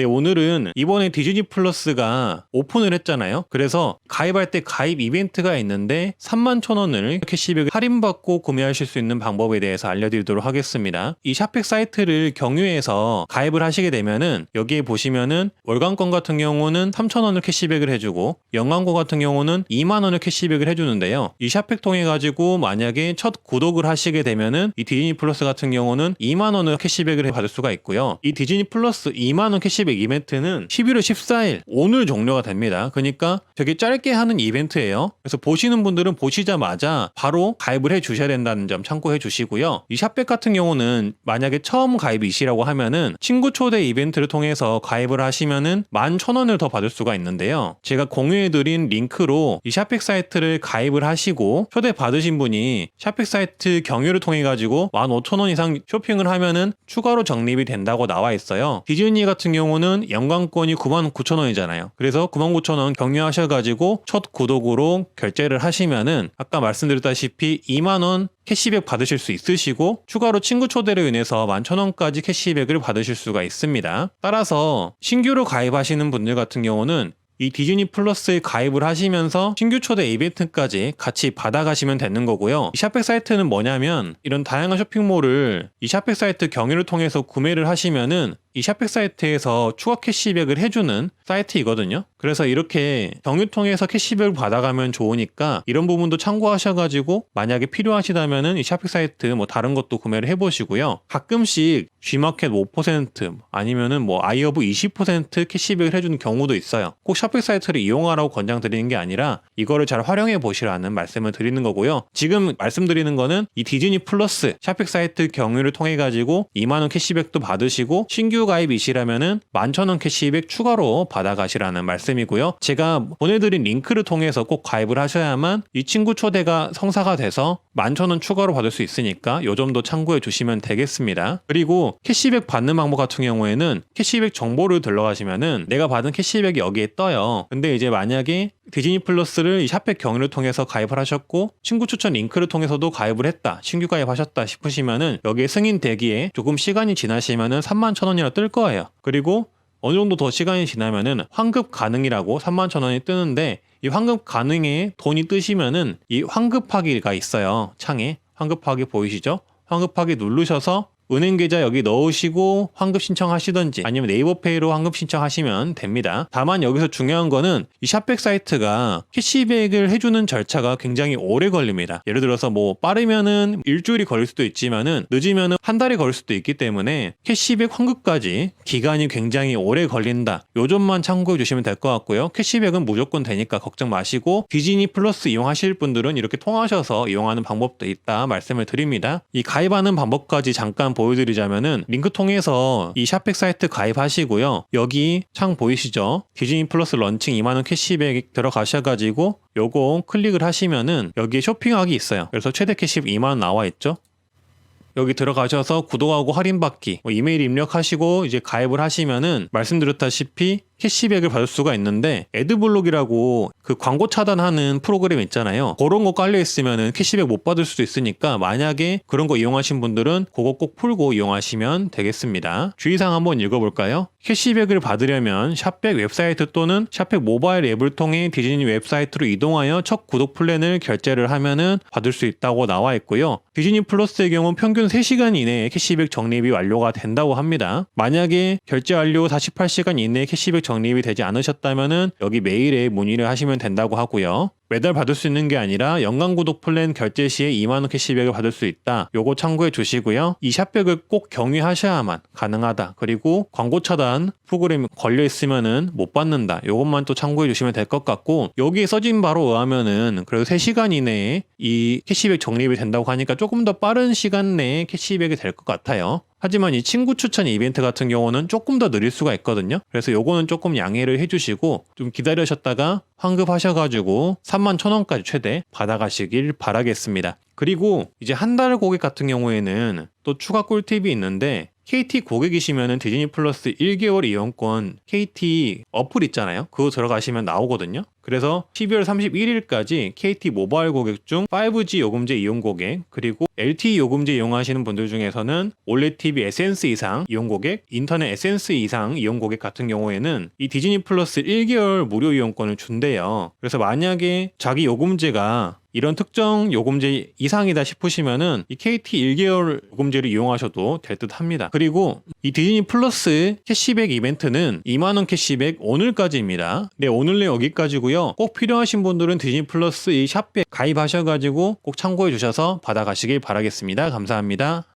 네, 오늘은 이번에 디즈니 플러스가 오픈을 했잖아요. 그래서 가입할 때 가입 이벤트가 있는데 31,000원을 캐시백 할인받고 구매하실 수 있는 방법에 대해서 알려드리도록 하겠습니다. 이 샵백 사이트를 경유해서 가입을 하시게 되면은 여기에 보시면은 월간권 같은 경우는 3,000원을 캐시백을 해주고 연간권 같은 경우는 2만원을 캐시백을 해주는데요. 이 샵백 통해 가지고 만약에 첫 구독을 하시게 되면은 이 디즈니 플러스 같은 경우는 2만원을 캐시백을 받을 수가 있고요. 이 디즈니 플러스 2만원 캐시백 이벤트는 11월 14일 오늘 종료가 됩니다. 그러니까 되게 짧게 하는 이벤트예요. 그래서 보시는 분들은 보시자마자 바로 가입을 해 주셔야 된다는 점 참고해 주시고요. 이 샵백 같은 경우는 만약에 처음 가입이시라고 하면은 친구 초대 이벤트를 통해서 가입을 하시면은 11,000원을 더 받을 수가 있는데요. 제가 공유해드린 링크로 이 샵백 사이트를 가입을 하시고 초대 받으신 분이 샵백 사이트 경유를 통해 가지고 15,000원 이상 쇼핑을 하면은 추가로 적립이 된다고 나와 있어요. 디즈니 같은 경우는 연간권이 99,000원이잖아요. 그래서 99,000원 경유하셔가지고 첫 구독으로 결제를 하시면은 아까 말씀드렸다시피 2만원 캐시백 받으실 수 있으시고 추가로 친구 초대로 인해서 11,000원까지 캐시백을 받으실 수가 있습니다. 따라서 신규로 가입하시는 분들 같은 경우는 이 디즈니 플러스에 가입을 하시면서 신규 초대 이벤트까지 같이 받아가시면 되는 거고요. 이 샵백 사이트는 뭐냐면 이런 다양한 쇼핑몰을 이 샵백 사이트 경유를 통해서 구매를 하시면은 이 샵백 사이트에서 추가 캐시백을 해주는 사이트이거든요. 그래서 이렇게 경유 통해서 캐시백을 받아가면 좋으니까 이런 부분도 참고하셔가지고 만약에 필요하시다면은 이 샵백 사이트 뭐 다른 것도 구매를 해보시고요. 가끔씩 G마켓 5% 아니면은 뭐 아이허브 20% 캐시백을 해주는 경우도 있어요. 꼭 샵백 사이트를 이용하라고 권장드리는 게 아니라 이거를 잘 활용해 보시라는 말씀을 드리는 거고요. 지금 말씀드리는 거는 이 디즈니 플러스 샵백 사이트 경유를 통해 가지고 2만원 캐시백도 받으시고 신규 가입이시라면은 11,000원 캐시백 추가로 받아가시라는 말씀이고요. 제가 보내드린 링크를 통해서 꼭 가입을 하셔야만 이 친구 초대가 성사가 돼서 11,000원 추가로 받을 수 있으니까 요 점도 참고해 주시면 되겠습니다. 그리고 캐시백 받는 방법 같은 경우에는 캐시백 정보를 들러가시면은 내가 받은 캐시백이 여기에 떠요. 근데 이제 만약에 디즈니 플러스를 이 샵백 경유를 통해서 가입을 하셨고 친구 추천 링크를 통해서도 가입을 했다, 신규 가입하셨다 싶으시면은 여기에 승인 대기에 조금 시간이 지나시면은 31,000원이라 뜰 거예요. 그리고 어느 정도 더 시간이 지나면은 환급 가능이라고 31,000원이 뜨는데 이 환급 가능에 돈이 뜨시면은 이 환급하기가 있어요. 창에 환급하기 보이시죠? 환급하기 누르셔서 은행 계좌 여기 넣으시고 환급 신청하시던지 아니면 네이버페이로 환급 신청하시면 됩니다. 다만 여기서 중요한 거는 이 샵백 사이트가 캐시백을 해주는 절차가 굉장히 오래 걸립니다. 예를 들어서 뭐 빠르면은 일주일이 걸릴 수도 있지만은 늦으면은 한 달이 걸릴 수도 있기 때문에 캐시백 환급까지 기간이 굉장히 오래 걸린다. 요 점만 참고해 주시면 될 것 같고요. 캐시백은 무조건 되니까 걱정 마시고 디즈니 플러스 이용하실 분들은 이렇게 통하셔서 이용하는 방법도 있다 말씀을 드립니다. 이 가입하는 방법까지 잠깐 보여드리자면은 링크 통해서 이 샵백 사이트 가입하시고요. 여기 창 보이시죠? 디즈니 플러스 런칭 2만원 캐시백 들어가셔가지고 요거 클릭을 하시면은 여기에 쇼핑하기 있어요. 그래서 최대 캐시백 2만원 나와 있죠? 여기 들어가셔서 구독하고 할인받기 이메일 입력하시고 이제 가입을 하시면은 말씀드렸다시피 캐시백을 받을 수가 있는데 애드블록이라고 그 광고 차단하는 프로그램 있잖아요. 그런 거 깔려 있으면은 캐시백 못 받을 수도 있으니까 만약에 그런 거 이용하신 분들은 그거 꼭 풀고 이용하시면 되겠습니다. 주의사항 한번 읽어볼까요? 캐시백을 받으려면 샵백 웹사이트 또는 샵백 모바일 앱을 통해 디즈니 웹사이트로 이동하여 첫 구독 플랜을 결제를 하면은 받을 수 있다고 나와 있고요. 디즈니 플러스의 경우 평균 3시간 이내에 캐시백 적립이 완료가 된다고 합니다. 만약에 결제 완료 48시간 이내에 캐시백 적립이 되지 않으셨다면은 여기 메일에 문의를 하시면 된다고 하고요. 매달 받을 수 있는 게 아니라 연간 구독 플랜 결제 시에 2만원 캐시백을 받을 수 있다. 요거 참고해 주시고요. 이 샵백을 꼭 경유하셔야만 가능하다. 그리고 광고 차단 프로그램이 걸려 있으면은 못 받는다. 요것만 또 참고해 주시면 될 것 같고 여기에 써진 바로 의하면은 그래도 3시간 이내에 이 캐시백 적립이 된다고 하니까 조금 더 빠른 시간 내에 캐시백이 될 것 같아요. 하지만 이 친구 추천 이벤트 같은 경우는 조금 더 느릴 수가 있거든요. 그래서 요거는 조금 양해를 해주시고 좀 기다리셨다가 환급하셔가지고 31,000원까지 최대 받아가시길 바라겠습니다. 그리고 이제 한 달 고객 같은 경우에는 또 추가 꿀팁이 있는데 KT 고객이시면은 디즈니 플러스 1개월 이용권 KT 어플 있잖아요. 그거 들어가시면 나오거든요. 그래서 12월 31일까지 KT 모바일 고객 중 5G 요금제 이용 고객, 그리고 LTE 요금제 이용하시는 분들 중에서는 올레드 TV 에센스 이상 이용 고객, 인터넷 에센스 이상 이용 고객 같은 경우에는 이 디즈니 플러스 1개월 무료 이용권을 준대요. 그래서 만약에 자기 요금제가 이런 특정 요금제 이상이다 싶으시면은 이 KT 1개월 요금제를 이용하셔도 될 듯 합니다. 그리고 이 디즈니 플러스 캐시백 이벤트는 2만원 캐시백 오늘까지입니다. 네, 오늘 내 여기까지고요. 꼭 필요하신 분들은 디즈니 플러스 이 샵에 가입하셔가지고 꼭 참고해 주셔서 받아가시길 바라겠습니다. 감사합니다.